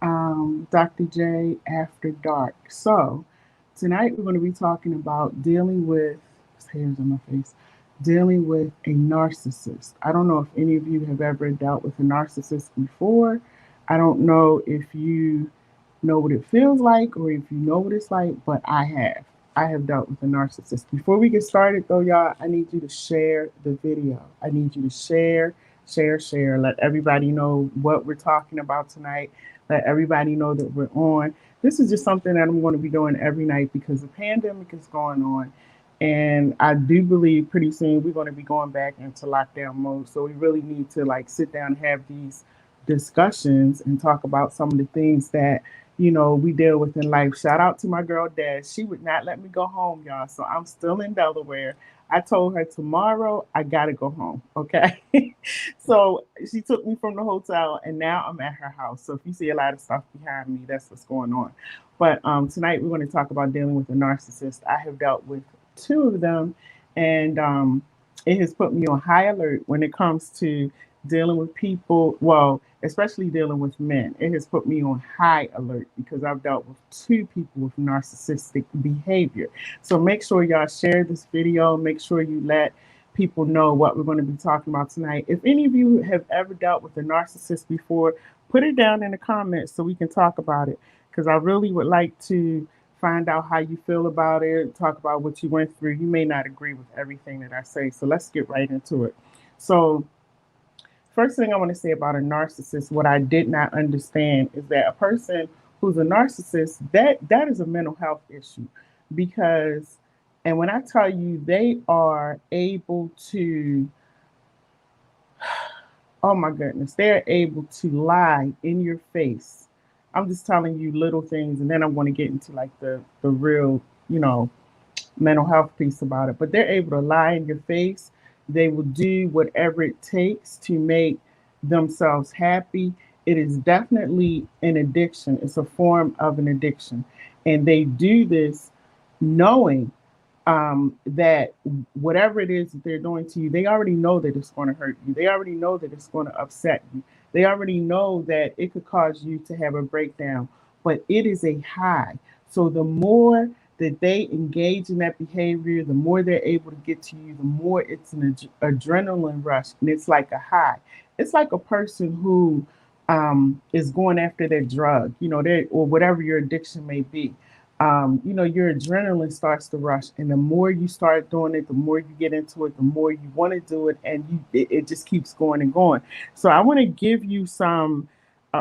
Dr. J After Dark. So, tonight we're going to be talking about dealing with hairs on my face, dealing with a narcissist. I don't know if any of you have ever dealt with a narcissist before. I don't know if you know what it feels like or if you know what it's like, but I have. I have dealt with a narcissist. Before we get started, though, y'all, I need you to share the video. I need you to share. Let everybody know what we're talking about tonight. Let everybody know that we're on. This is just something that I'm going to be doing every night because the pandemic is going on. And I do believe pretty soon we're going to be going back into lockdown mode. So we really need to like sit down and have these discussions and talk about some of the things that we deal with in life. Shout out to my girl Dad. She would not let me go home, y'all. So I'm still in Delaware. I told her tomorrow I gotta go home. Okay. So she took me from the hotel and now I'm at her house. So if you see a lot of stuff behind me, that's what's going on. But tonight we're going to talk about dealing with a narcissist. I have dealt with two of them, and it has put me on high alert when it comes to dealing with people. Well, especially dealing with men. It has put me on high alert because I've dealt with two people with narcissistic behavior. So make sure y'all share this video. Make sure you let people know what we're going to be talking about tonight. If any of you have ever dealt with a narcissist before, put it down in the comments so we can talk about it. Because I really would like to find out how you feel about it, talk about what you went through. You may not agree with everything that I say. So let's get right into it. So, first thing I want to say about a narcissist, what I did not understand is that a person who's a narcissist, that is a mental health issue because and when I tell you they are able to oh my goodness, they're able to lie in your face. I'm just telling you little things and then I'm going to get into like the real, mental health piece about it. But they're able to lie in your face. They will do whatever it takes to make themselves happy. It is definitely an addiction. It's a form of an addiction. And they do this knowing that whatever it is that they're doing to you, they already know that it's going to hurt you. They already know that it's going to upset you. They already know that it could cause you to have a breakdown, but it is a high. So the more that they engage in that behavior, the more they're able to get to you, the more it's an adrenaline rush and it's like a high. It's like a person who is going after their drug, or whatever your addiction may be. Your adrenaline starts to rush, and the more you start doing it, the more you get into it, the more you want to do it, and it just keeps going and going. So I want to give you some.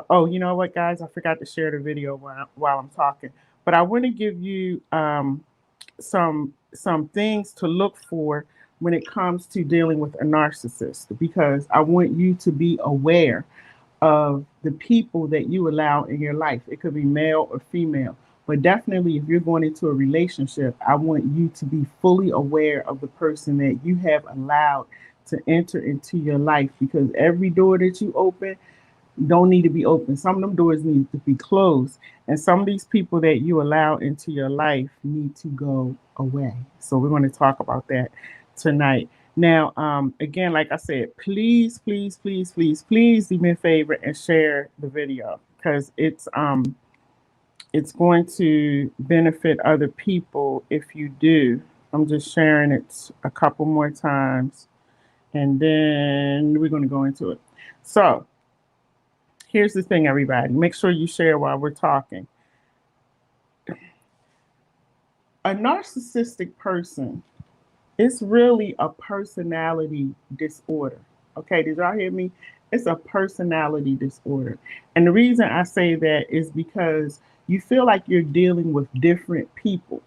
Oh, you know what, guys? I forgot to share the video while I'm talking, but I want to give you some things to look for when it comes to dealing with a narcissist, because I want you to be aware of the people that you allow in your life. It could be male or female. But definitely, if you're going into a relationship, I want you to be fully aware of the person that you have allowed to enter into your life, because every door that you open don't need to be open. Some of them doors need to be closed. And some of these people that you allow into your life need to go away. So we're going to talk about that tonight. Now, again, like I said, please, please, please, please, please do me a favor and share the video because it's going to benefit other people if you do. I'm just sharing it a couple more times and then we're going to go into it. So, here's the thing, everybody. Make sure you share while we're talking. A narcissistic person is really a personality disorder. Okay, did y'all hear me? It's a personality disorder. And the reason I say that is because you feel like you're dealing with different people.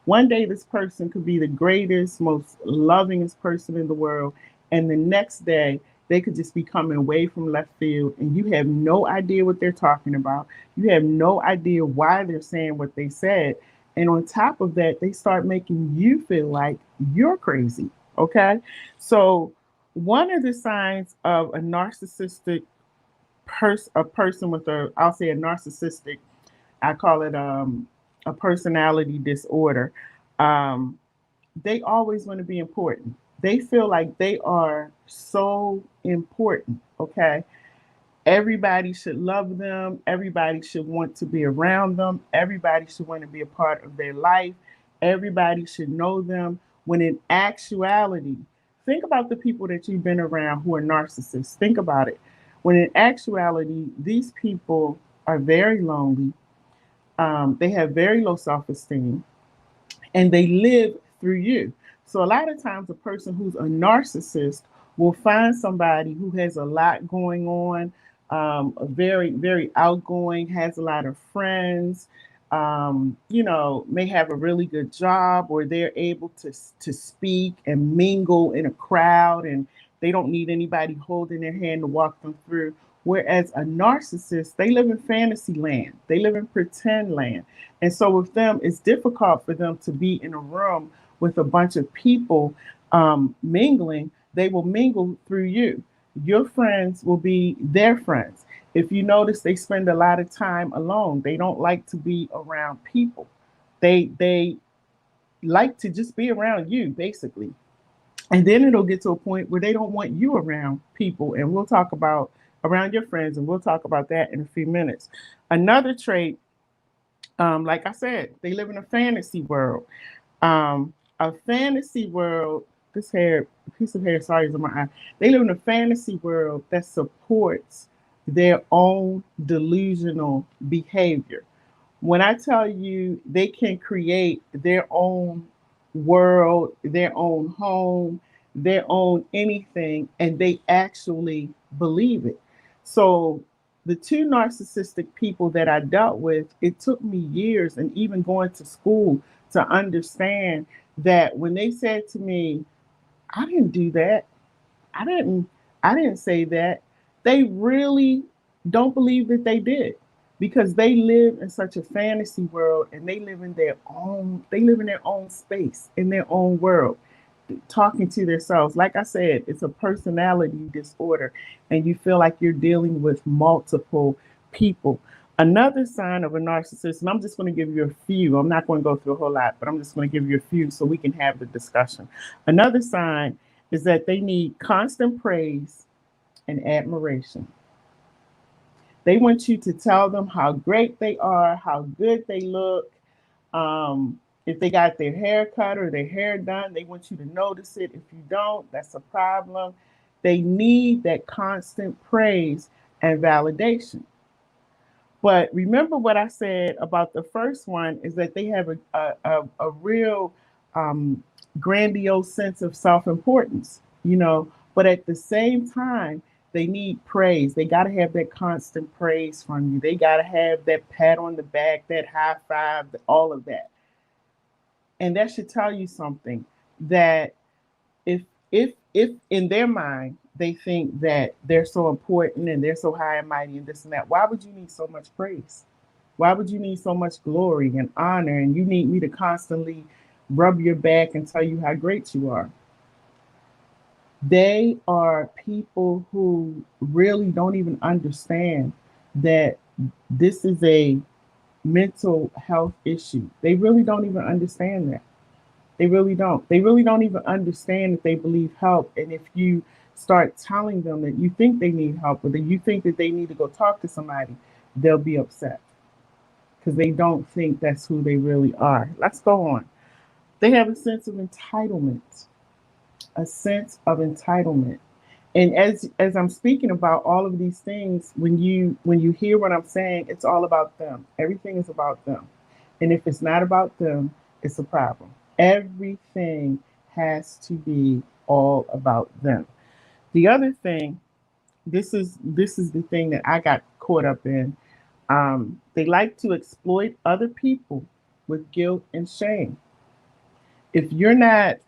One day, this person could be the greatest, most lovingest person in the world. And the next day, they could just be coming away from left field and you have no idea what they're talking about. You have no idea why they're saying what they said. And on top of that, they start making you feel like you're crazy. Okay. So, one of the signs of a narcissistic a person with I'll say a narcissistic, I call it a personality disorder. Um, they always want to be important. They feel like they are so important. Okay. Everybody should love them. Everybody should want to be around them. Everybody should want to be a part of their life. Everybody should know them. When in actuality, think about the people that you've been around who are narcissists. Think about it. When in actuality, these people are very lonely. They have very low self esteem and they live through you. So a lot of times a person who's a narcissist will find somebody who has a lot going on, very, very outgoing, has a lot of friends, may have a really good job or they're able to speak and mingle in a crowd and they don't need anybody holding their hand to walk them through. Whereas a narcissist, they live in fantasy land, they live in pretend land. And so with them, it's difficult for them to be in a room with a bunch of people mingling. They will mingle through you. Your friends will be their friends. If you notice, they spend a lot of time alone. They don't like to be around people. They like to just be around you, basically. And then it'll get to a point where they don't want you around people. And we'll talk about around your friends, and we'll talk about that in a few minutes. Another trait, like I said, they live in a fantasy world. A fantasy world, this hair, piece of hair, sorry, is on my eye. They live in a fantasy world that supports their own delusional behavior. When I tell you they can create their own world, their own home, their own anything, and they actually believe it. So the two narcissistic people that I dealt with, it took me years and even going to school to understand that when they said to me, I didn't do that. I didn't I didn't say that. They really don't believe that they did because they live in such a fantasy world and they live in their own space, in their own world, talking to themselves. Like I said, it's a personality disorder and you feel like you're dealing with multiple people. Another sign of a narcissist, and I'm just going to give you a few. I'm not going to go through a whole lot, but I'm just going to give you a few so we can have the discussion. Another sign is that they need constant praise and admiration. They want you to tell them how great they are, how good they look. If they got their hair cut or their hair done, they want you to notice it. If you don't, that's a problem. They need that constant praise and validation. But remember what I said about the first one is that they have a real um, grandiose sense of self importance, but at the same time, they need praise. They got to have that constant praise from you. They got to have that pat on the back, that high five, all of that. And that should tell you something that if in their mind they think that they're so important and they're so high and mighty and this and that, why would you need so much praise? Why would you need so much glory and honor and you need me to constantly rub your back and tell you how great you are? They are people who really don't even understand that this is a mental health issue. They really don't even understand that. They really don't. They really don't even understand that they believe help. And if you start telling them that you think they need help or that you think that they need to go talk to somebody, they'll be upset because they don't think that's who they really are. Let's go on. They have a sense of entitlement, a sense of entitlement. And as I'm speaking about all of these things, when you hear what I'm saying, it's all about them. Everything is about them. And if it's not about them, it's a problem. Everything has to be all about them. The other thing, this is the thing that I got caught up in. They like to exploit other people with guilt and shame. If you're not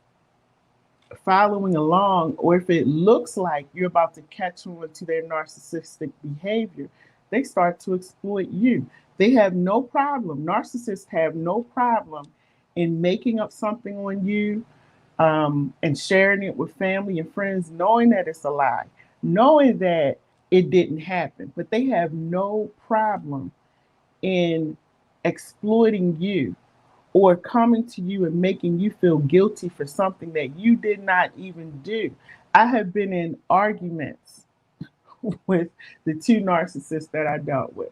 following along, or if it looks like you're about to catch on to their narcissistic behavior, they start to exploit you. They have no problem. Narcissists have no problem in making up something on you and sharing it with family and friends, knowing that it's a lie, knowing that it didn't happen. But they have no problem in exploiting you or coming to you and making you feel guilty for something that you did not even do. I have been in arguments with the two narcissists that I dealt with.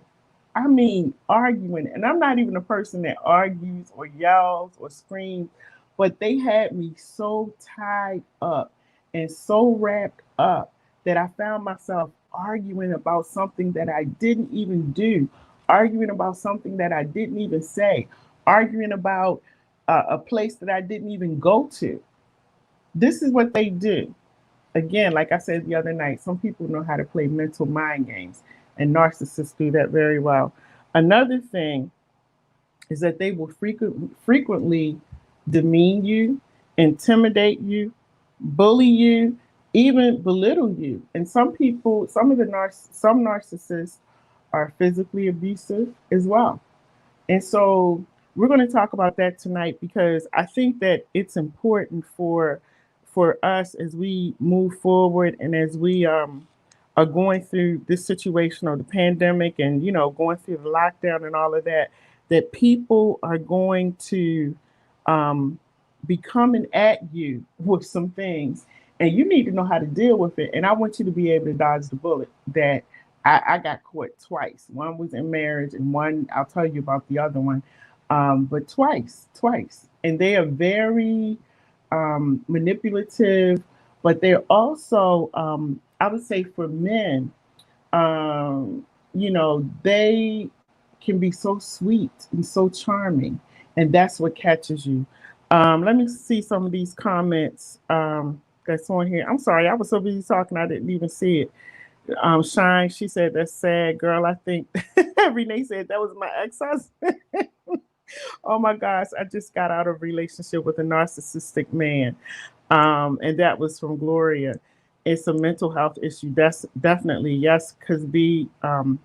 I mean, arguing, and I'm not even a person that argues or yells or screams, but they had me so tied up and so wrapped up that I found myself arguing about something that I didn't even do, arguing about something that I didn't even say, arguing about a place that I didn't even go to. This is what they do. Again, like I said the other night, some people know how to play mental mind games, and narcissists do that very well. Another thing is that they will frequently demean you, intimidate you, bully you, even belittle you. And some people, some narcissists are physically abusive as well. And so we're going to talk about that tonight because I think that it's important for us as we move forward and as we are going through this situation or the pandemic and going through the lockdown and all of that, that people are going to um, be coming at you with some things, and you need to know how to deal with it. And I want you to be able to dodge the bullet that I got caught twice. One was in marriage, and one I'll tell you about the other one. But twice. And they are very manipulative, but they're also, I would say, for men, they can be so sweet and so charming, and that's what catches you. Let me see some of these comments that's on here. I'm sorry, I was so busy talking, I didn't even see it. Shine, she said, that's sad, girl. I think Renee said that was my ex-husband. Oh my gosh, I just got out of a relationship with a narcissistic man. And that was from Gloria. It's a mental health issue. That's definitely, yes, because and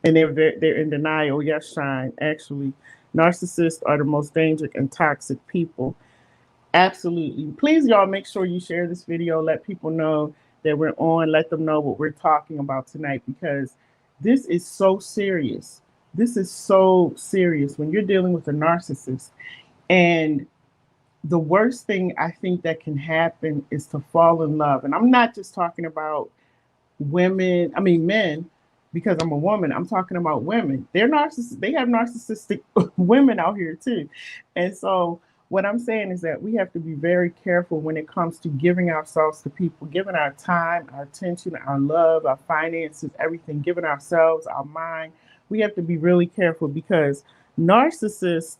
they're in denial. Yes, Shine. Actually, narcissists are the most dangerous and toxic people. Absolutely. Please, y'all, make sure you share this video. Let people know that we're on. Let them know what we're talking about tonight because this is so serious. This is so serious when you're dealing with a narcissist. And the worst thing I think that can happen is to fall in love. And I'm not just talking about men, because I'm a woman. I'm talking about women. They're narcissists. They have narcissistic women out here too. And so what I'm saying is that we have to be very careful when it comes to giving ourselves to people, giving our time, our attention, our love, our finances, everything, giving ourselves, our mind. We have to be really careful because narcissists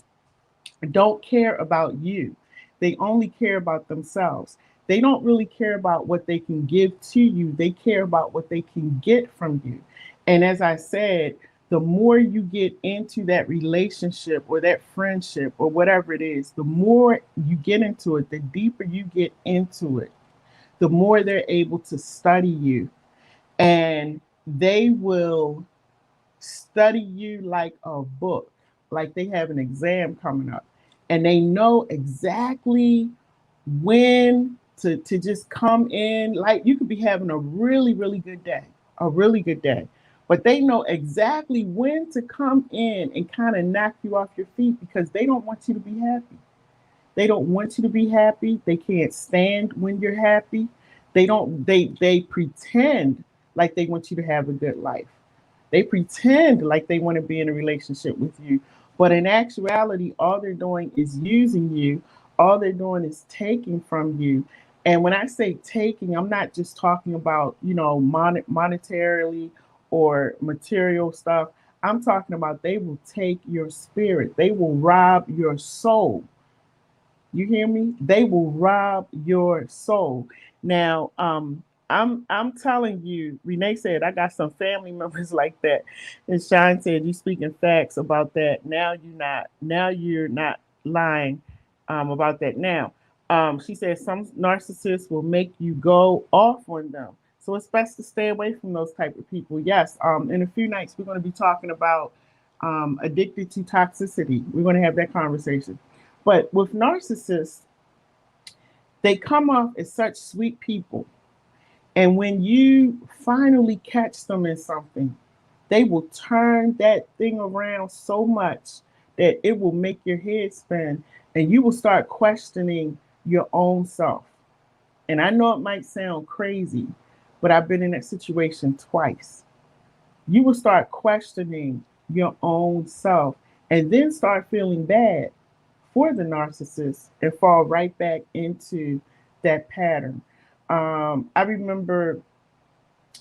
don't care about you. They only care about themselves. They don't really care about what they can give to you. They care about what they can get from you. And as I said, the more you get into that relationship or that friendship or whatever it is, the more you get into it, the deeper you get into it, the more they're able to study you. And they will study you like a book, like they have an exam coming up. And they know exactly when to just come in. Like you could be having a really, really good day, a really good day. But they know exactly when to come in and kind of knock you off your feet because they don't want you to be happy. They don't want you to be happy. They can't stand when you're happy. They pretend like they want you to have a good life. They pretend like they want to be in a relationship with you. But in actuality, all they're doing is using you. All they're doing is taking from you. And when I say taking, I'm not just talking about, monetarily or material stuff. I'm talking about they will take your spirit. They will rob your soul. You hear me? They will rob your soul. Now, I'm telling you, Renee said I got some family members like that. And Shine said you speaking facts about that. Now you're not lying about that now. She said some narcissists will make you go off on them. So it's best to stay away from those type of people. Yes, in a few nights we're going to be talking about addicted to toxicity. We're going to have that conversation. But with narcissists, they come off as such sweet people. And when you finally catch them in something, they will turn that thing around so much that it will make your head spin and you will start questioning your own self. And I know it might sound crazy, but I've been in that situation twice. You will start questioning your own self and then start feeling bad for the narcissist and fall right back into that pattern. I remember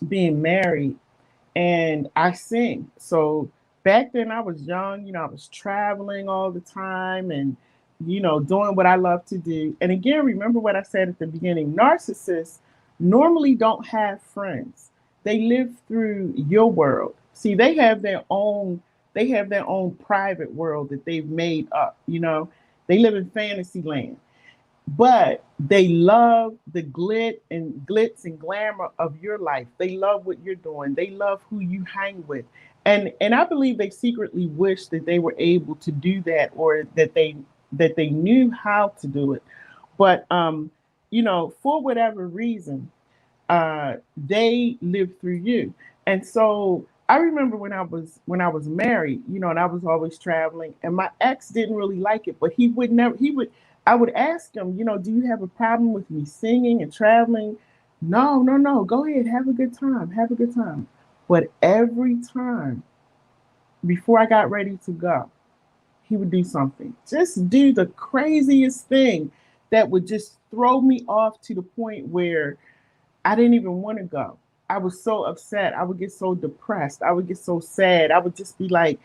being married and I sing. So back then I was young, I was traveling all the time and, doing what I love to do. And again, remember what I said at the beginning, narcissists normally don't have friends. They live through your world. See, they have their own private world that they've made up. They live in fantasy land, but they love the glitz and glamour of your life. They love what you're doing. They love who you hang with. And I believe they secretly wish that they were able to do that, or that they knew how to do it. But for whatever reason, they lived through you. And so I remember when I was married, and I was always traveling, and my ex didn't really like it, but he would never he would I would ask him, do you have a problem with me singing and traveling? No, no, no. Go ahead, have a good time. Have a good time. But every time before I got ready to go, he would do something. Just do the craziest thing that would just throw me off to the point where I didn't even want to go. I was so upset. I would get so depressed. I would get so sad. I would just be like,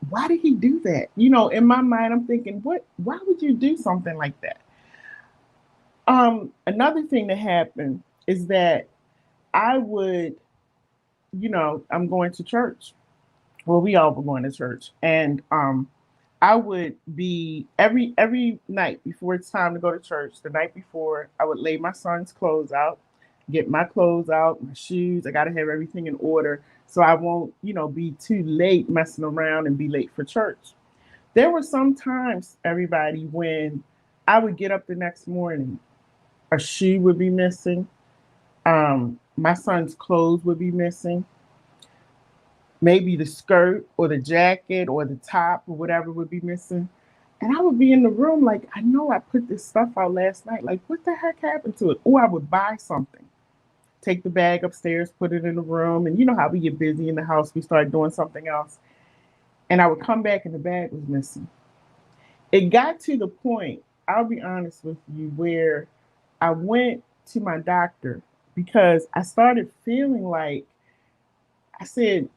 why did he do that? In my mind, I'm thinking, why would you do something like that? Another thing that happened is that I would, I'm going to church. Well, we all were going to church. And I would be every night before it's time to go to church, the night before, I would lay my son's clothes out, get my clothes out, my shoes. I gotta have everything in order so I won't, be too late messing around and be late for church. There were some times, everybody, when I would get up the next morning, a shoe would be missing, my son's clothes would be missing, maybe the skirt or the jacket or the top or whatever would be missing. And I would be in the room like, I know I put this stuff out last night. Like, what the heck happened to it? Or I would buy something, take the bag upstairs, put it in the room. And you know how we get busy in the house, we start doing something else. And I would come back and the bag was missing. It got to the point, I'll be honest with you, where I went to my doctor because I started feeling like, I said,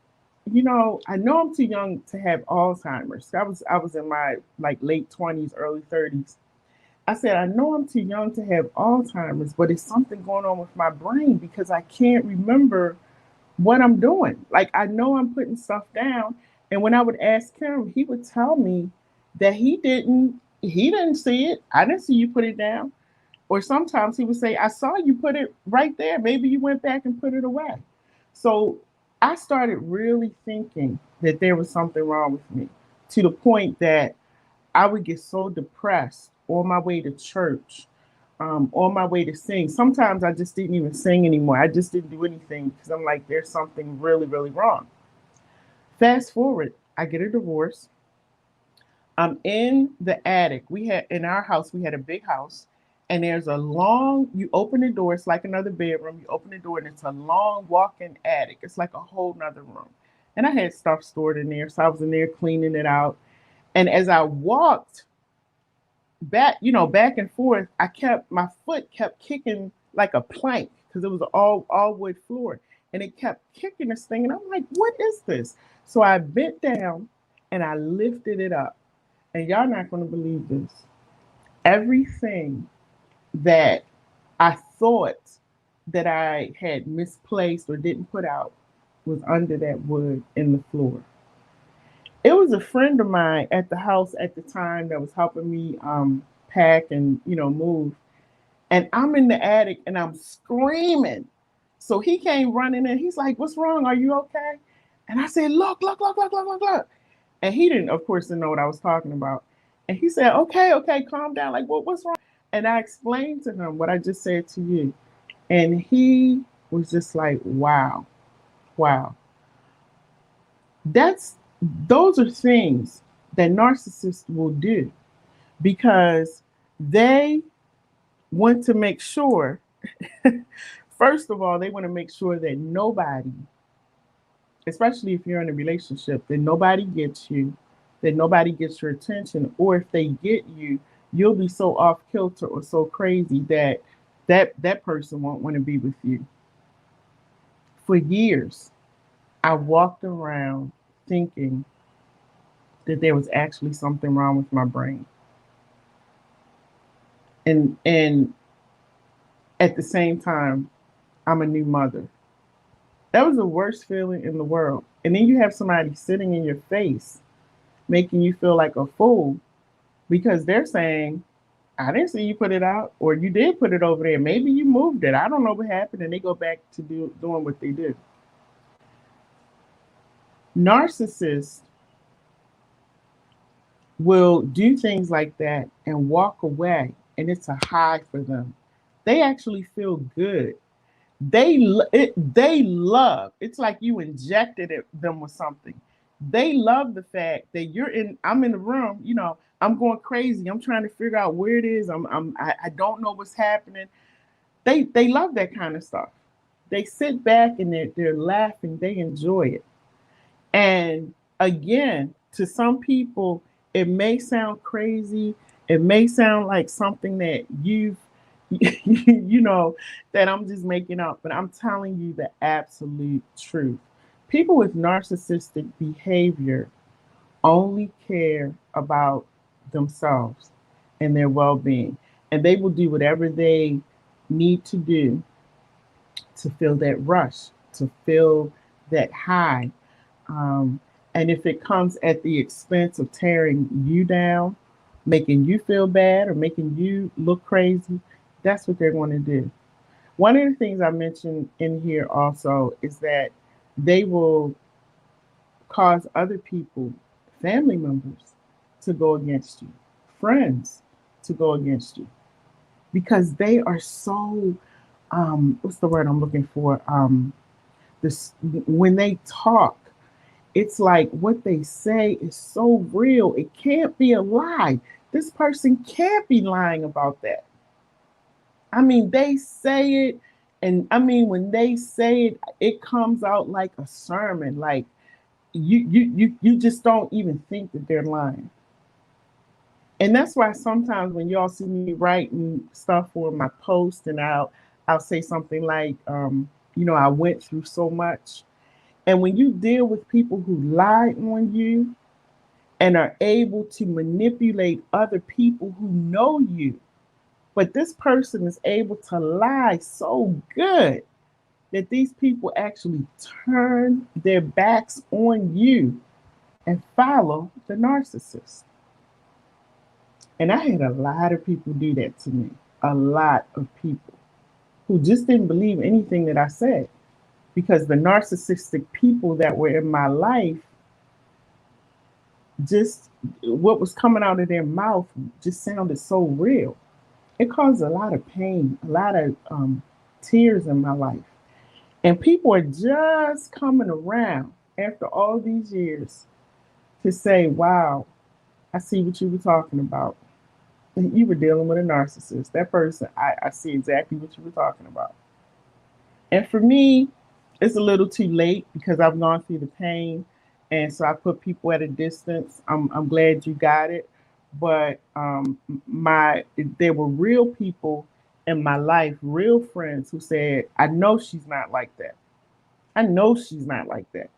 I know I'm too young to have Alzheimer's. I was in my like late 20s, early 30s. I said, I know I'm too young to have Alzheimer's, but it's something going on with my brain because I can't remember what I'm doing. Like I know I'm putting stuff down. And when I would ask him, he would tell me that he didn't see it. I didn't see you put it down. Or sometimes he would say, I saw you put it right there. Maybe you went back and put it away. So I started really thinking that there was something wrong with me, to the point that I would get so depressed on my way to church, on my way to sing. Sometimes I just didn't even sing anymore. I just didn't do anything because I'm like, there's something really, really wrong. Fast forward, I get a divorce. I'm in the attic. In our house, we had a big house, and there's you open the door, it's like another bedroom. You open the door, and it's a long walk in attic. It's like a whole nother room. And I had stuff stored in there, so I was in there cleaning it out. And as I walked back and forth, my foot kept kicking like a plank because it was an all wood floor. And it kept kicking this thing. And I'm like, what is this? So I bent down and I lifted it up. And y'all not going to believe this. Everything that I thought that I had misplaced or didn't put out was under that wood in the floor. It was a friend of mine at the house at the time that was helping me pack and move. And I'm in the attic and I'm screaming. So he came running in. He's like, "What's wrong? Are you okay?" And I said, "Look, look, look, look, look, look, look." And he didn't, of course, didn't know what I was talking about. And he said, "Okay, okay, calm down. Like, what's wrong?" And I explained to him what I just said to you. And he was just like, wow, wow. Those are things that narcissists will do because they want to make sure First of all, they want to make sure that nobody, especially if you're in a relationship, that nobody gets you, that nobody gets your attention, or if they get you, you'll be so off kilter or so crazy that that person won't want to be with you. For years, I walked around thinking that there was actually something wrong with my brain. And at the same time, I'm a new mother. That was the worst feeling in the world. And then you have somebody sitting in your face making you feel like a fool because they're saying, I didn't see you put it out, or you did put it over there. Maybe you moved it. I don't know what happened. And they go back to doing what they do. Narcissists will do things like that and walk away, and it's a high for them. They actually feel good. They love. It's like you injected them with something. They love the fact that I'm in the room. I'm going crazy. I'm trying to figure out where it is. I don't know what's happening. They love that kind of stuff. They sit back and they're laughing. They enjoy it. And again, to some people, it may sound crazy. It may sound like something that that I'm just making up, but I'm telling you the absolute truth. People with narcissistic behavior only care about themselves and their well being, and they will do whatever they need to do to feel that rush, to feel that high. Um, and if it comes at the expense of tearing you down, making you feel bad, or making you look crazy, that's what they're going to do. One of the things I mentioned in here also is that they will cause other people, family members, to go against you, friends to go against you, because they are so, what's the word I'm looking for? This When they talk, it's like what they say is so real. It can't be a lie. This person can't be lying about that. I mean, they say it, and I mean, when they say it, it comes out like a sermon. Like you just don't even think that they're lying. And that's why sometimes when y'all see me writing stuff for my post, and I'll say something like, I went through so much. And when you deal with people who lie on you and are able to manipulate other people who know you, but this person is able to lie so good that these people actually turn their backs on you and follow the narcissist. And I had a lot of people do that to me. A lot of people who just didn't believe anything that I said, because the narcissistic people that were in my life, just what was coming out of their mouth just sounded so real. It caused a lot of pain, a lot of tears in my life. And people are just coming around after all these years to say, wow, I see what you were talking about. You were dealing with a narcissist. That person, I see exactly what you were talking about. And for me, it's a little too late because I've gone through the pain. And so I put people at a distance. I'm glad you got it. But there were real people in my life, real friends who said, I know she's not like that. I know she's not like that.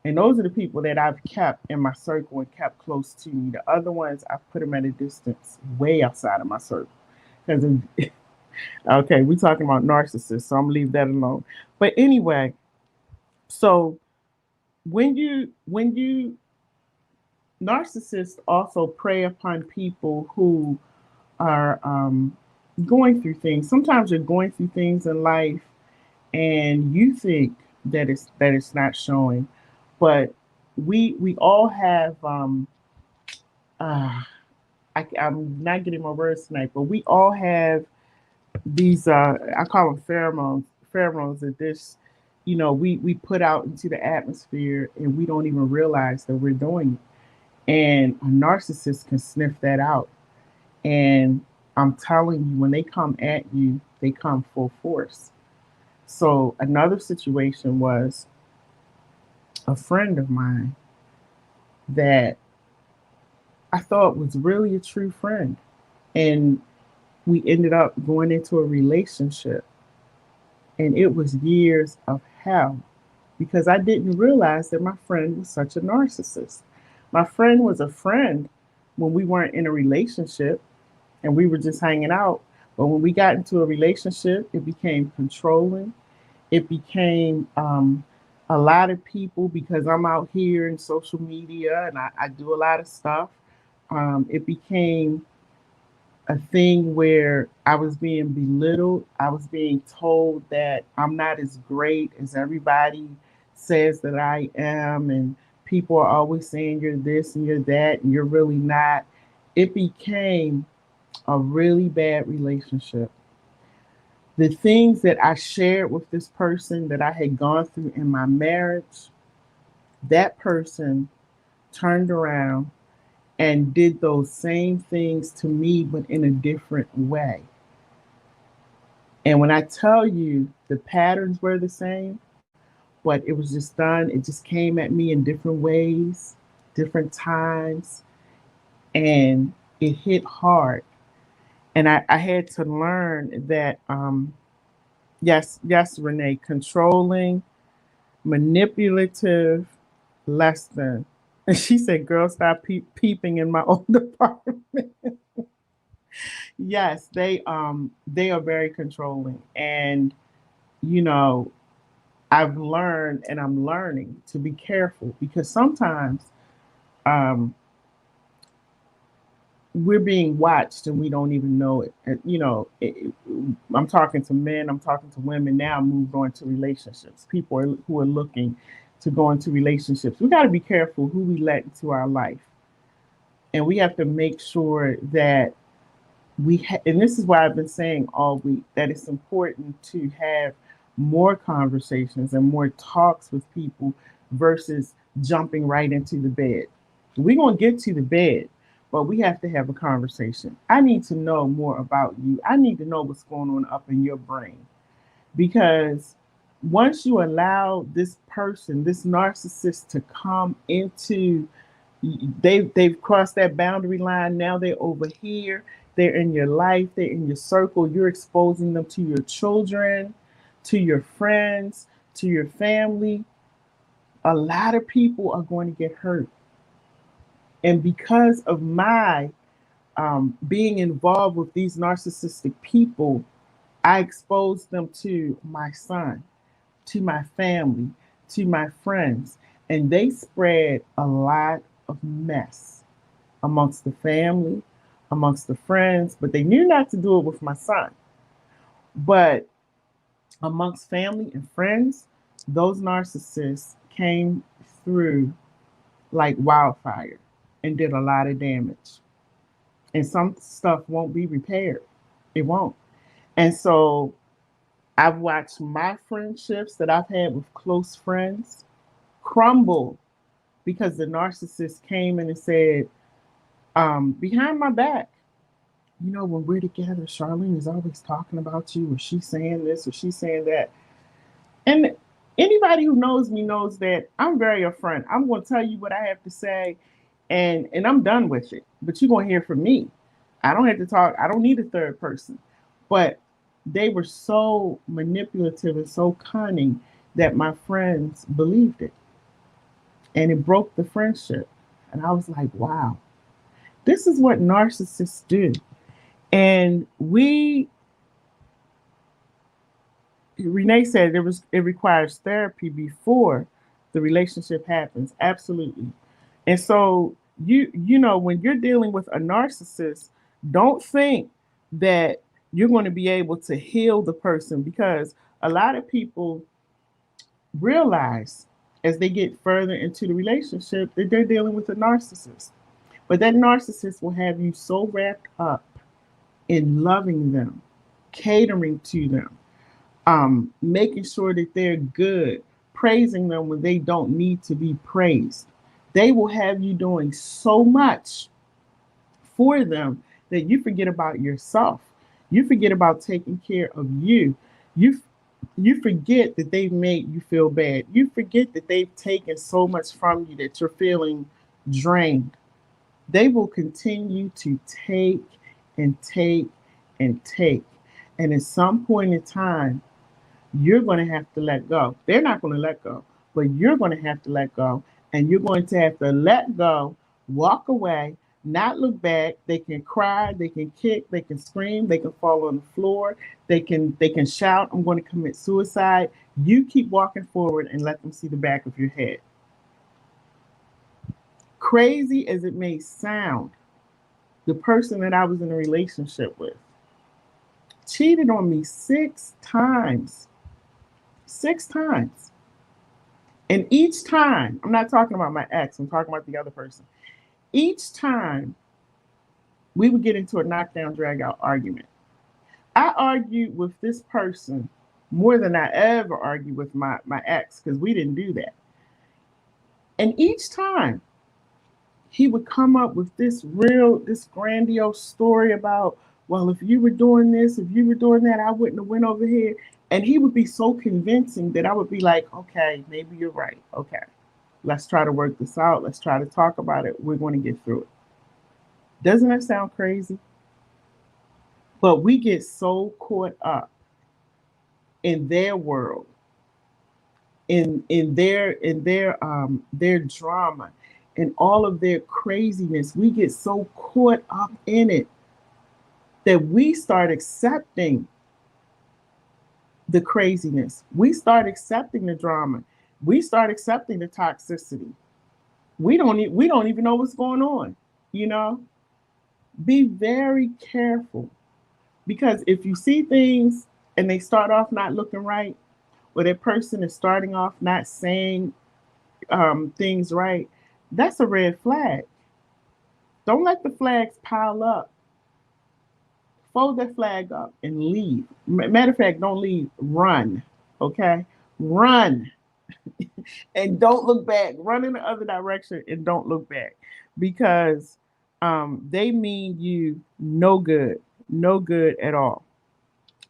And those are the people that I've kept in my circle and kept close to me. The other ones, I put them at a distance, way outside of my circle. Because, okay, we're talking about narcissists, so I'm gonna leave that alone. But anyway, so when you narcissists also prey upon people who are going through things. Sometimes you're going through things in life, and you think that it's not showing, but we all have uh, I'm not getting my words tonight, but we all have these I call them pheromones that this we put out into the atmosphere, and we don't even realize that we're doing it. And a narcissist can sniff that out. And I'm telling you, when they come at you, they come full force. So another situation was a friend of mine that I thought was really a true friend. And we ended up going into a relationship. And it was years of hell because I didn't realize that my friend was such a narcissist. My friend was a friend when we weren't in a relationship and we were just hanging out. But when we got into a relationship, it became controlling. It became a lot of people because I'm out here in social media and I do a lot of stuff. It became a thing where I was being belittled. I was being told that I'm not as great as everybody says that I am. And people are always saying you're this and you're that, and you're really not. It became a really bad relationship. The things that I shared with this person that I had gone through in my marriage, that person turned around and did those same things to me, but in a different way. And when I tell you the patterns were the same, but it was just done, it just came at me in different ways, different times, and it hit hard. And I had to learn that, yes, Renee, controlling, manipulative, less than. And she said, "Girl, stop peeping in my old apartment." Yes, they are very controlling, and you know I've learned and I'm learning to be careful because sometimes um, we're being watched and we don't even know it. And, I'm talking to men, I'm talking to women now. I'm moved on to relationships. Who are looking to go into relationships. We got to be careful who we let into our life, and we have to make sure that and this is why I've been saying all week that it's important to have more conversations and more talks with people versus jumping right into the bed. We're going to get to the bed, but we have to have a conversation. I need to know more about you. I need to know what's going on up in your brain because once you allow this person, this narcissist, to come into, they've crossed that boundary line. Now they're over here. They're in your life. They're in your circle. You're exposing them to your children, to your friends, to your family. A lot of people are going to get hurt. And because of my being involved with these narcissistic people, I exposed them to my son, to my family, to my friends, and they spread a lot of mess amongst the family, amongst the friends, but they knew not to do it with my son. But amongst family and friends, those narcissists came through like wildfire and did a lot of damage. And some stuff won't be repaired. It won't. And so I've watched my friendships that I've had with close friends crumble because the narcissist came in and said, behind my back, when we're together, Charlene is always talking about you, or she's saying this, or she's saying that. And anybody who knows me knows that I'm very upfront. I'm going to tell you what I have to say, and I'm done with it. But you're going to hear from me. I don't have to talk. I don't need a third person. But they were so manipulative and so cunning that my friends believed it. And it broke the friendship. And I was like, wow, this is what narcissists do. And Renee said it requires therapy before the relationship happens. Absolutely. And so when you're dealing with a narcissist, don't think that you're going to be able to heal the person because a lot of people realize as they get further into the relationship that they're dealing with a narcissist. But that narcissist will have you so wrapped up in loving them, catering to them, making sure that they're good, praising them when they don't need to be praised. They will have you doing so much for them that you forget about yourself. You forget about taking care of you. You You forget that they've made you feel bad. You forget that they've taken so much from you that you're feeling drained. They will continue to take and take and take. And at some point in time, you're going to have to let go. They're not going to let go, but you're going to have to let go. And you're going to have to let go, walk away, not look back. They can cry, they can kick, they can scream, they can fall on the floor, they can shout, I'm going to commit suicide. You keep walking forward and let them see the back of your head. Crazy as it may sound, the person that I was in a relationship with cheated on me 6 times. 6 times. And each time, I'm not talking about my ex, I'm talking about the other person. Each time we would get into a knockdown, drag out argument. I argued with this person more than I ever argued with my ex because we didn't do that. And each time he would come up with this grandiose story about, well, if you were doing this, if you were doing that, I wouldn't have went over here. And he would be so convincing that I would be like, okay, maybe you're right. Okay, let's try to work this out. Let's try to talk about it. We're going to get through it. Doesn't that sound crazy? But we get so caught up in their world, in their drama, and all of their craziness. We get so caught up in it that we start accepting the craziness. We start accepting the drama. We start accepting the toxicity. We don't even know what's going on, you know? Be very careful, because if you see things and they start off not looking right, or that person is starting off not saying things right, that's a red flag. Don't let the flags pile up. Fold that flag up and leave. Matter of fact, don't leave. Run. Okay? Run. And don't look back. Run in the other direction and don't look back, because they mean you no good. No good at all.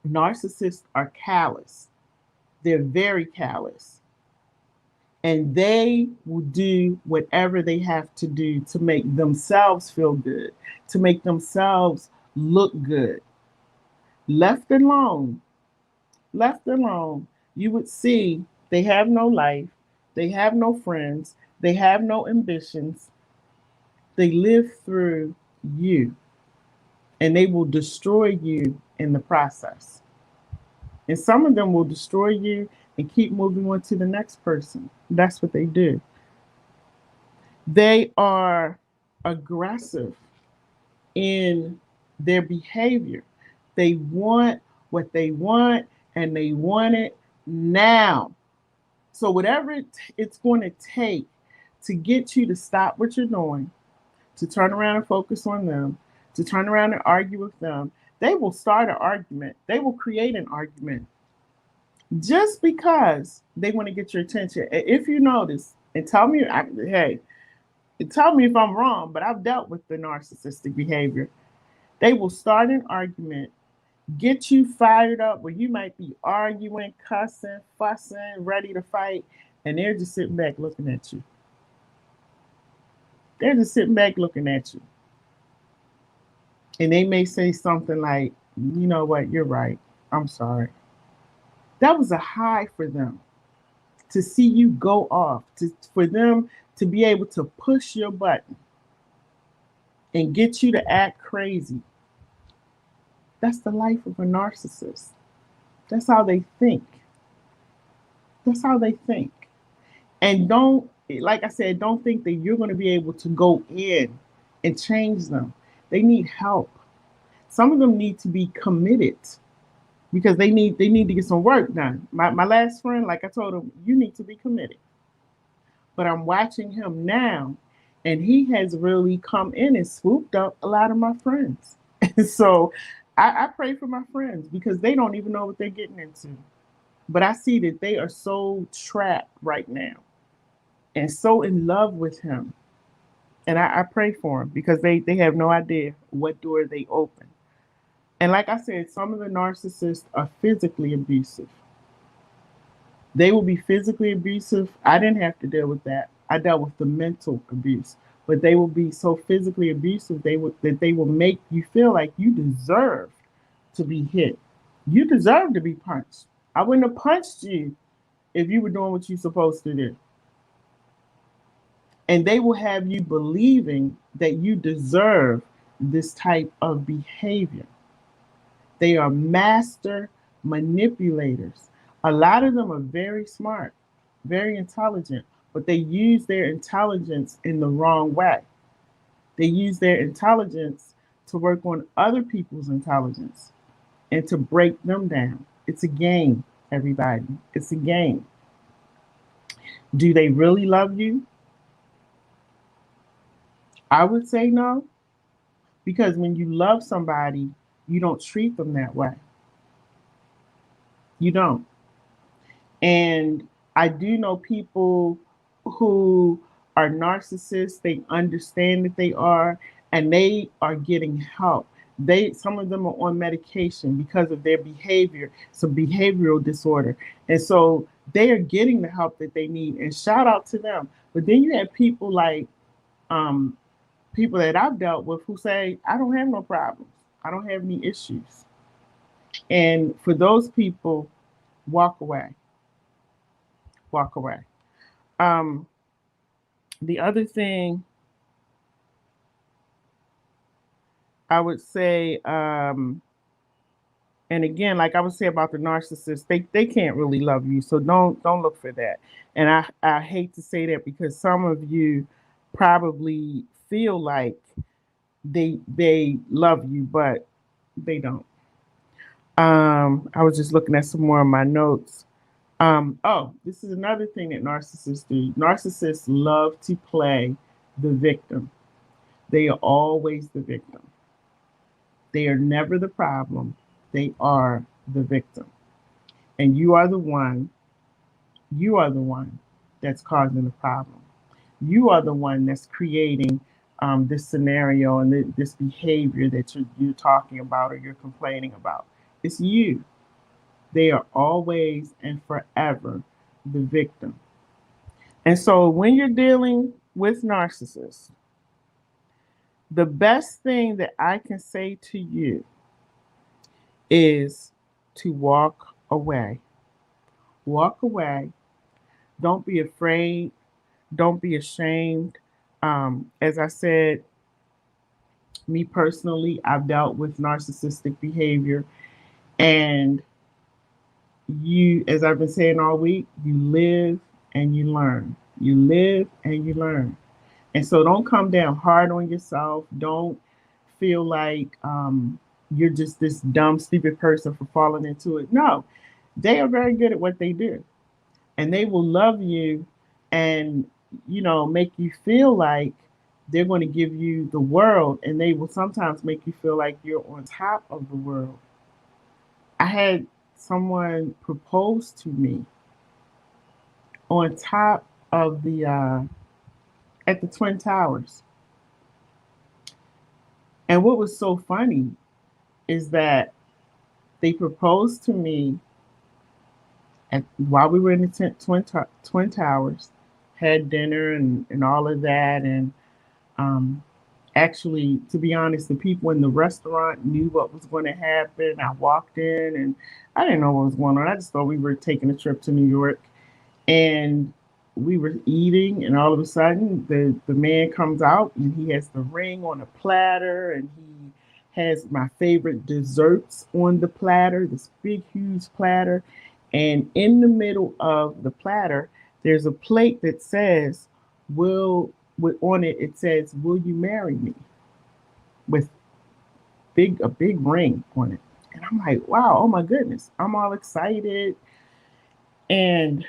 Narcissists are callous. They're very callous. And they will do whatever they have to do to make themselves feel good, to make themselves look good. Left alone, left alone, you would see they have no life, they have no friends, they have no ambitions. They live through you, and they will destroy you in the process. And some of them will destroy you and keep moving on to the next person. That's what they do. They are aggressive in their behavior. They want what they want, and they want it now. So whatever it's going to take to get you to stop what you're doing, to turn around and focus on them, to turn around and argue with them, they will start an argument. They will create an argument just because they want to get your attention. If you notice, and tell me, hey, tell me if I'm wrong, but I've dealt with the narcissistic behavior. They will start an argument, get you fired up where you might be arguing, cussing, fussing, ready to fight, and they're just sitting back looking at you. They're just sitting back looking at you. And they may say something like, you know what, you're right. I'm sorry. That was a high for them, to see you go off, for them to be able to push your button and get you to act crazy. That's the life of a narcissist. That's how they think. That's how they think. And don't, like I said, don't think that you're going to be able to go in and change them. They need help. Some of them need to be committed, because they need to get some work done. My last friend, like I told him, you need to be committed. But I'm watching him now, and he has really come in and swooped up a lot of my friends. So I pray for my friends, because they don't even know what they're getting into. But I see that they are so trapped right now and so in love with him. And I pray for them, because they have no idea what door they open. And like I said, some of the narcissists are physically abusive. They will be physically abusive. I didn't have to deal with that. I dealt with the mental abuse. But they will be so physically abusive that they will make you feel like you deserve to be hit. You deserve to be punched. I wouldn't have punched you if you were doing what you're supposed to do. And they will have you believing that you deserve this type of behavior. They are master manipulators. A lot of them are very smart, very intelligent, but they use their intelligence in the wrong way. They use their intelligence to work on other people's intelligence and to break them down. It's a game, everybody. It's a game. Do they really love you? I would say no, because when you love somebody, you don't treat them that way. You don't. And I do know people who are narcissists, they understand that they are, and they are getting help. Some of them are on medication because of their behavior, some behavioral disorder. And so they are getting the help that they need. And shout out to them. But then you have people like um, people that I've dealt with who say, I don't have no problems. I don't have any issues. And for those people, walk away. Walk away. Um, the other thing I would say, and again, like I would say about the narcissist, they can't really love you, so don't look for that. And I hate to say that because some of you probably feel like they love you, but they don't. I was just looking at some more of my notes. Oh, this is another thing that narcissists do. Narcissists love to play the victim. They are always the victim. They are never the problem. They are the victim. And you are the one that's causing the problem. You are the one that's creating this scenario and this behavior that you're talking about or you're complaining about. It's you. They are always and forever the victim. And so when you're dealing with narcissists, the best thing that I can say to you is to walk away. Walk away. Don't be afraid. Don't be ashamed. As I said, me personally, I've dealt with narcissistic behavior. And as I've been saying all week, you live and you learn. You live and you learn. And so don't come down hard on yourself. Don't feel like you're just this dumb, stupid person for falling into it. No, they are very good at what they do. And they will love you and, make you feel like they're going to give you the world. And they will sometimes make you feel like you're on top of the world. I had someone propose to me on top of at the Twin Towers. And what was so funny is that they proposed to me while we were in the Twin Towers, had dinner and all of that. And actually, to be honest, the people in the restaurant knew what was going to happen. I walked in and I didn't know what was going on. I just thought we were taking a trip to New York. And we were eating, and all of a sudden, the man comes out and he has the ring on a platter, and he has my favorite desserts on the platter, this big, huge platter. And in the middle of the platter, there's a plate that says, on it, it says, "Will you marry me?" with a big ring on it. And I'm like, wow, oh my goodness. I'm all excited. And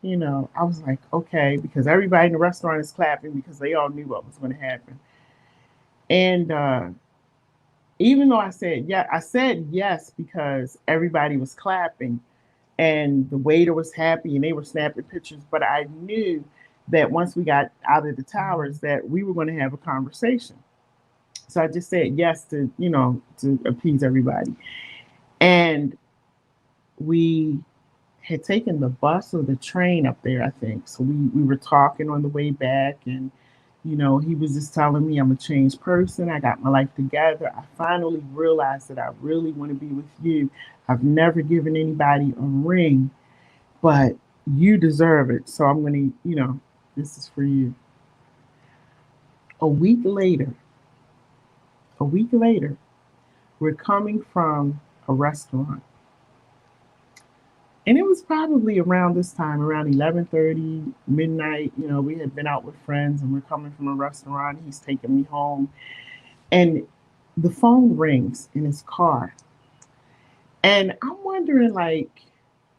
I was like, okay, because everybody in the restaurant is clapping because they all knew what was going to happen. And even though I said yes because everybody was clapping and the waiter was happy and they were snapping pictures. But I knew that once we got out of the towers that we were going to have a conversation. So I just said yes to appease everybody. And we had taken the bus or the train up there, I think. So we were talking on the way back, and he was just telling me I'm a changed person. I got my life together. I finally realized that I really want to be with you. I've never given anybody a ring, but you deserve it. So I'm going to, this is for you. A week later, a week later, we're coming from a restaurant. And it was probably around this time, around 11:30, midnight. We had been out with friends and we're coming from a restaurant. He's taking me home. And the phone rings in his car. And I'm wondering, like,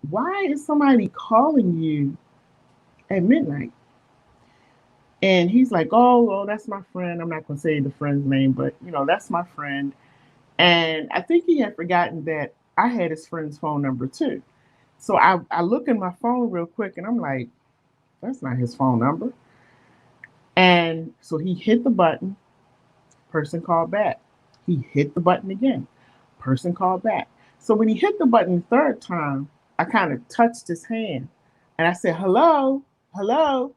why is somebody calling you at midnight? And he's like, oh, well, that's my friend. I'm not going to say the friend's name, but, that's my friend. And I think he had forgotten that I had his friend's phone number too. So I look in my phone real quick and I'm like, that's not his phone number. And so he hit the button, person called back. He hit the button again, person called back. So when he hit the button the third time, I kind of touched his hand and I said, hello, hello.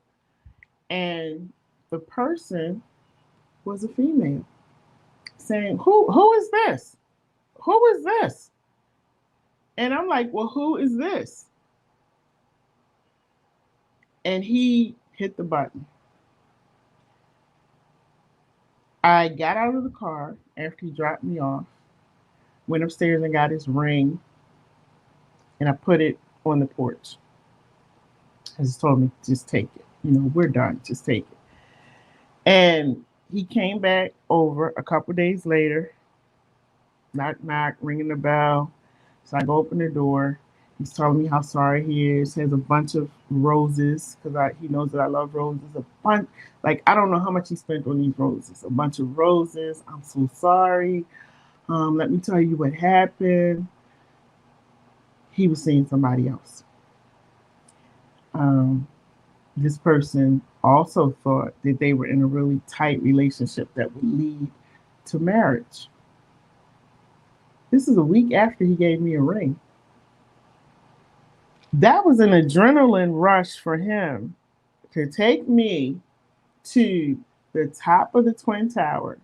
And the person was a female saying, who is this? Who is this? And I'm like, well, who is this? And he hit the button. I got out of the car after he dropped me off, went upstairs and got his ring, and I put it on the porch. I just told me, just take it. We're done. Just take it. And he came back over a couple days later, knock, knock, ringing the bell. So I go open the door. He's telling me how sorry he is. He has a bunch of roses because he knows that I love roses. A bunch, like, I don't know how much he spent on these roses. A bunch of roses. I'm so sorry. Let me tell you what happened. He was seeing somebody else. This person also thought that they were in a really tight relationship that would lead to marriage. This is a week after he gave me a ring. That was an adrenaline rush for him to take me to the top of the Twin Tower,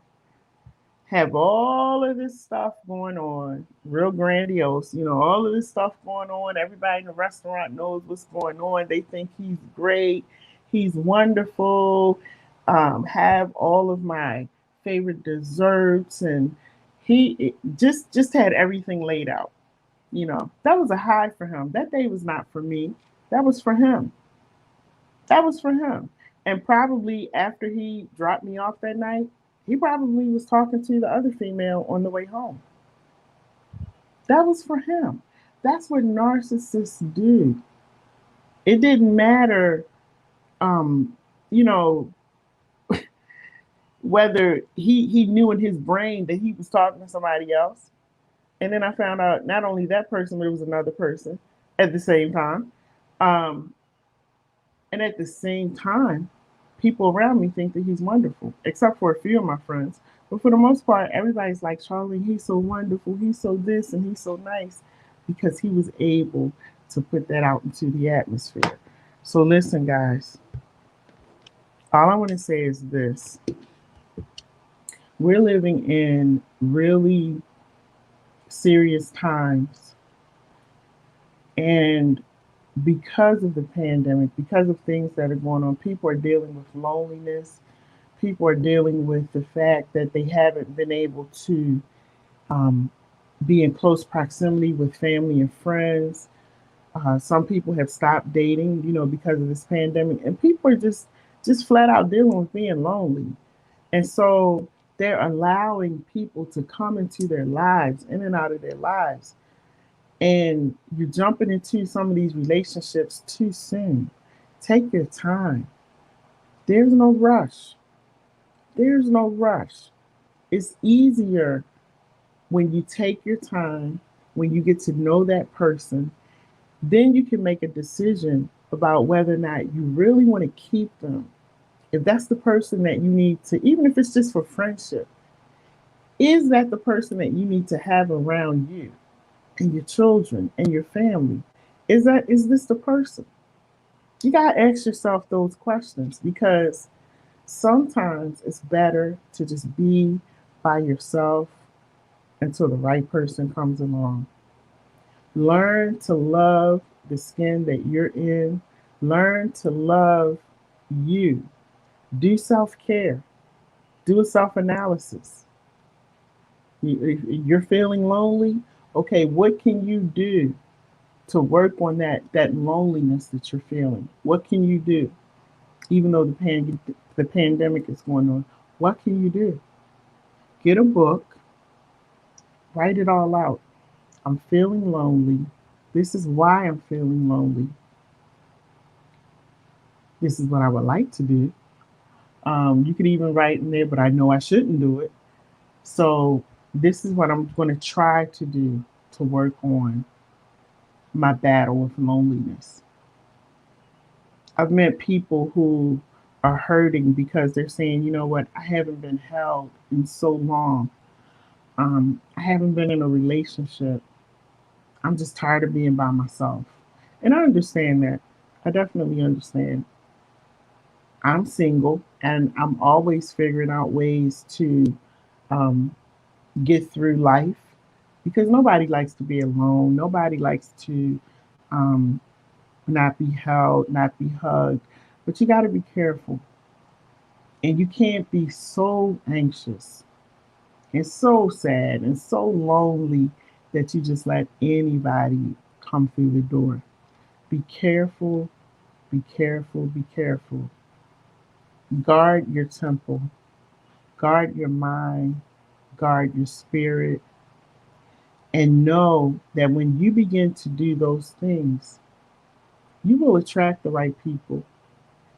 have all of this stuff going on, real grandiose, all of this stuff going on. Everybody in the restaurant knows what's going on. They think he's great. He's wonderful. Have all of my favorite desserts. And he just had everything laid out. That was a high for him. That day was not for me. That was for him. That was for him. And probably after he dropped me off that night, he probably was talking to the other female on the way home. That was for him. That's what narcissists do. It didn't matter, you know, whether he knew in his brain that he was talking to somebody else. And then I found out not only that person, there was another person at the same time. And at the same time, people around me think that he's wonderful, except for a few of my friends. But for the most part, everybody's like, Charlie, he's so wonderful, he's so this, and he's so nice, because he was able to put that out into the atmosphere. So listen, guys, all I want to say is this. We're living in really serious times. And because of the pandemic, because of things that are going on, people are dealing with loneliness. People are dealing with the fact that they haven't been able to be in close proximity with family and friends. Some people have stopped dating, because of this pandemic. And people are just flat out dealing with being lonely. And so they're allowing people to come into their lives, in and out of their lives. And you're jumping into some of these relationships too soon. Take your time. There's no rush. There's no rush. It's easier when you take your time, when you get to know that person. Then you can make a decision about whether or not you really want to keep them. If that's the person that you need to, even if it's just for friendship, is that the person that you need to have around you and your children and your family? Is this the person? You gotta ask yourself those questions, because sometimes it's better to just be by yourself until the right person comes along. Learn to love the skin that you're in. Learn to love you. Do self care. Do a self analysis. You're feeling lonely. Okay, what can you do to work on that loneliness that you're feeling? What can you do? Even though the pandemic is going on, what can you do? Get a book, write it all out. I'm feeling lonely. This is why I'm feeling lonely. This is what I would like to do. You could even write in there, but I know I shouldn't do it. So this is what I'm going to try to do to work on my battle with loneliness. I've met people who are hurting because they're saying, you know what, I haven't been held in so long. I haven't been in a relationship. I'm just tired of being by myself. And I understand that. I definitely understand. I'm single and I'm always figuring out ways to um, get through life, because nobody likes to be alone. Nobody likes to um, not be held, not be hugged. But you got to be careful. And you can't be so anxious and so sad and so lonely that you just let anybody come through the door. Be careful, be careful, be careful. Guard your temple, guard your mind, guard your spirit, and know that when you begin to do those things, you will attract the right people.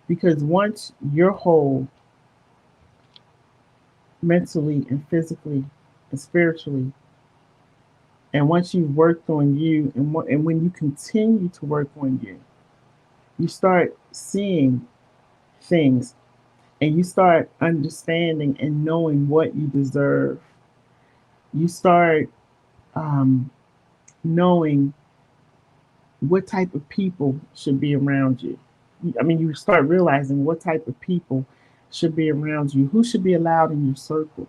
Because once you're whole, mentally and physically and spiritually, and once you've worked on you, and when you continue to work on you, you start seeing things, and you start understanding and knowing what you deserve. You start um, knowing what type of people should be around you. I mean, you start realizing what type of people should be around you, who should be allowed in your circle,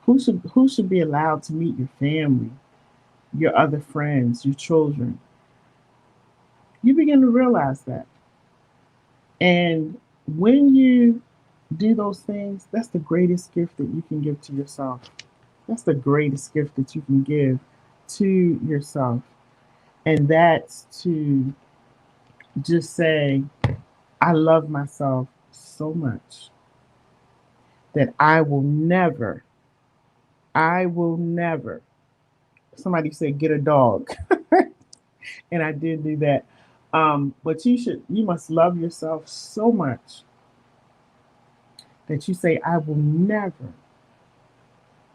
who should be allowed to meet your family, your other friends, your children. You begin to realize that. And when you do those things, that's the greatest gift that you can give to yourself. That's the greatest gift that you can give to yourself. And that's to just say, I love myself so much that I will never, somebody said, get a dog. And I did do that. But you must love yourself so much that you say, I will never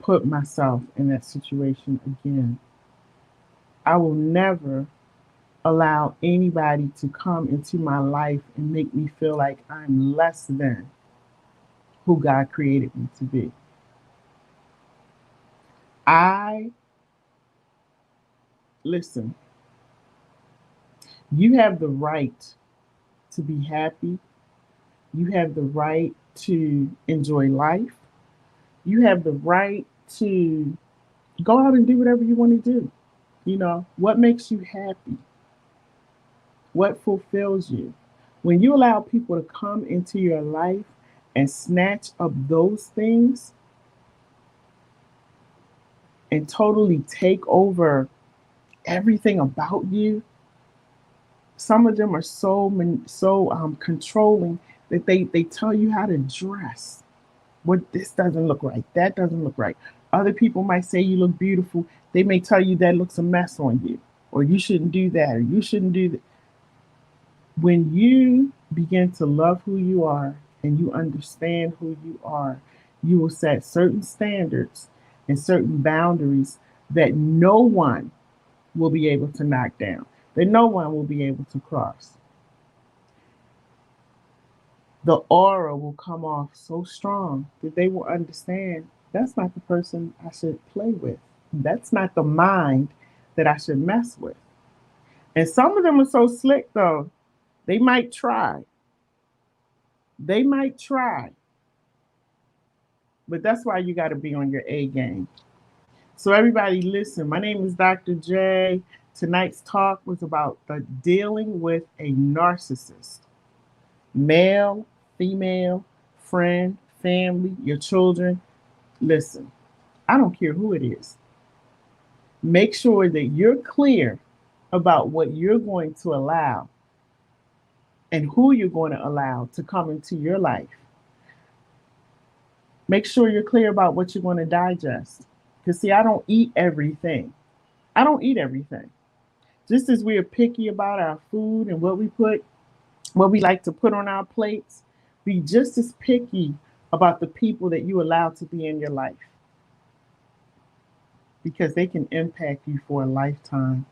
put myself in that situation again. I will never allow anybody to come into my life and make me feel like I'm less than who God created me to be. I Listen, you have the right to be happy. You have the right to enjoy life. You have the right to go out and do whatever you want to do. What makes you happy? What fulfills you? When you allow people to come into your life and snatch up those things and totally take over everything about you, some of them are so controlling that they tell you how to dress. What This doesn't look right. That doesn't look right. Other people might say you look beautiful. They may tell you that looks a mess on you, or you shouldn't do that, or you shouldn't do that. When you begin to love who you are and you understand who you are, you will set certain standards and certain boundaries that no one will be able to knock down, that no one will be able to cross. The aura will come off so strong that they will understand that's not the person I should play with. That's not the mind that I should mess with. And some of them are so slick, though, they might try. They might try. But that's why you got to be on your A game. So, everybody, listen. My name is Dr. J. Tonight's talk was about dealing with a narcissist, male, female, friend, family, your children. Listen, I don't care who it is. Make sure that you're clear about what you're going to allow and who you're going to allow to come into your life. Make sure you're clear about what you're going to digest. Because, see, I don't eat everything. I don't eat everything. Just as we are picky about our food and what we like to put on our plates, be just as picky about the people that you allow to be in your life, because they can impact you for a lifetime.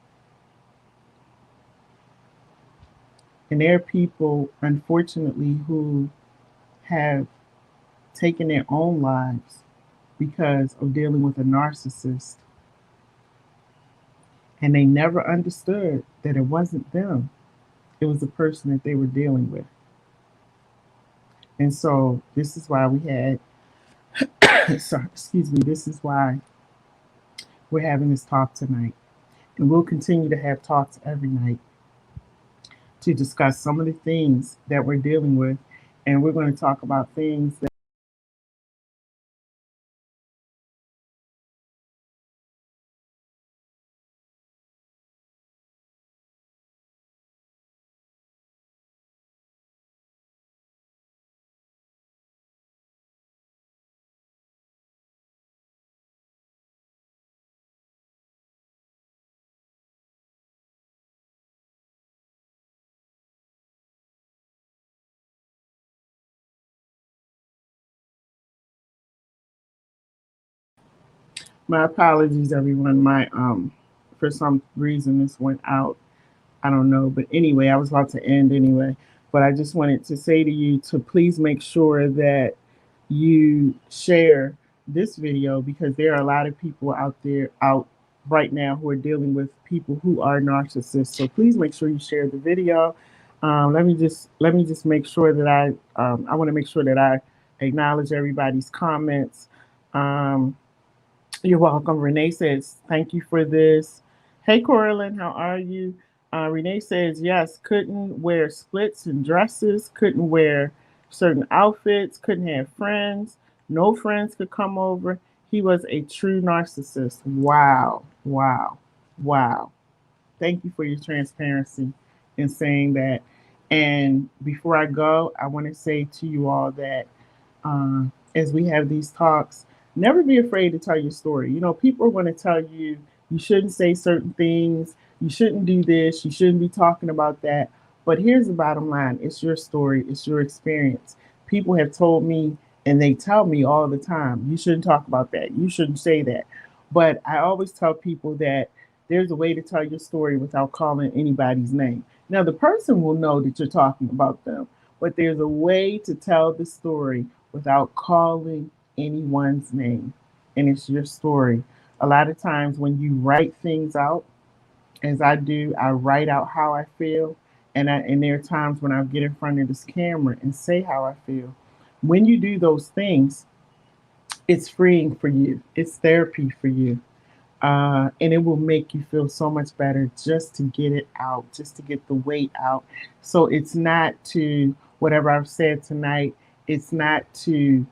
And there are people, unfortunately, who have taken their own lives because of dealing with a narcissist. And they never understood that it wasn't them, it was the person that they were dealing with. And so this is why we had, sorry, excuse me, this is why we're having this talk tonight. And we'll continue to have talks every night to discuss some of the things that we're dealing with. And we're going to talk about things that my apologies, everyone. My for some reason this went out. I don't know, but anyway, I was about to end anyway. But I just wanted to say to you to please make sure that you share this video, because there are a lot of people out right now who are dealing with people who are narcissists. So please make sure you share the video. Let me just make sure that I want to make sure that I acknowledge everybody's comments. Um, you're welcome. Renee says, thank you for this. Hey, Coraline, how are you? Renee says, yes, couldn't wear splits and dresses, couldn't wear certain outfits, couldn't have friends. No friends could come over. He was a true narcissist. Wow, wow, wow. Thank you for your transparency in saying that. And before I go, I want to say to you all that as we have these talks, never be afraid to tell your story. You know, people are going to tell you you shouldn't say certain things, you shouldn't do this, you shouldn't be talking about that. But here's the bottom line: it's your story, it's your experience. People have told me, and they tell me all the time, you shouldn't talk about that, you shouldn't say that. But I always tell people that there's a way to tell your story without calling anybody's name. Now, the person will know that you're talking about them, but there's a way to tell the story without calling anyone's name. And it's your story. A lot of times when you write things out, as I do, I write out how I feel. And there are times when I get in front of this camera and say how I feel. When you do those things, it's freeing for you. It's therapy for you. And it will make you feel so much better just to get it out, just to get the weight out. So it's not to whatever I've said tonight, it's not to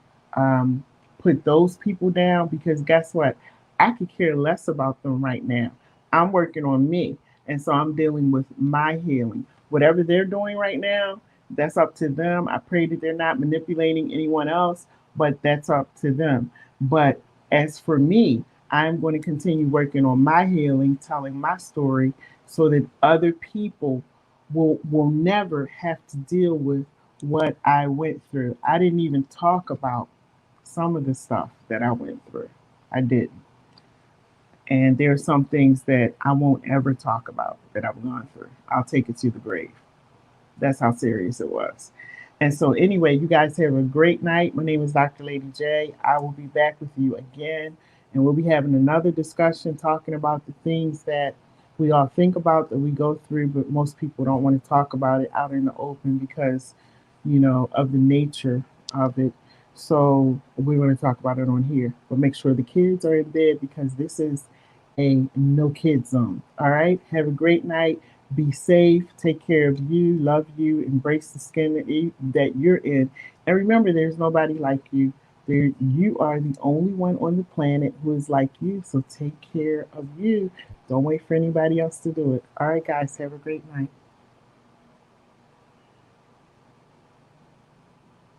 put those people down, because guess what? I could care less about them right now. I'm working on me. And so I'm dealing with my healing. Whatever they're doing right now, that's up to them. I pray that they're not manipulating anyone else, but that's up to them. But as for me, I'm going to continue working on my healing, telling my story, so that other people will never have to deal with what I went through. I didn't even talk about some of the stuff that I went through. I didn't. And there are some things that I won't ever talk about that I've gone through. I'll take it to the grave. That's how serious it was. And so, anyway, you guys have a great night. My name is Dr. Lady J. I will be back with you again, and we'll be having another discussion talking about the things that we all think about, that we go through, but most people don't want to talk about it out in the open because, of the nature of it. So we're going to talk about it on here, but make sure the kids are in bed because this is a no kid zone. All right. Have a great night. Be safe. Take care of you. Love you. Embrace the skin that you're in. And remember, there's nobody like you. There, you are the only one on the planet who is like you. So take care of you. Don't wait for anybody else to do it. All right, guys. Have a great night.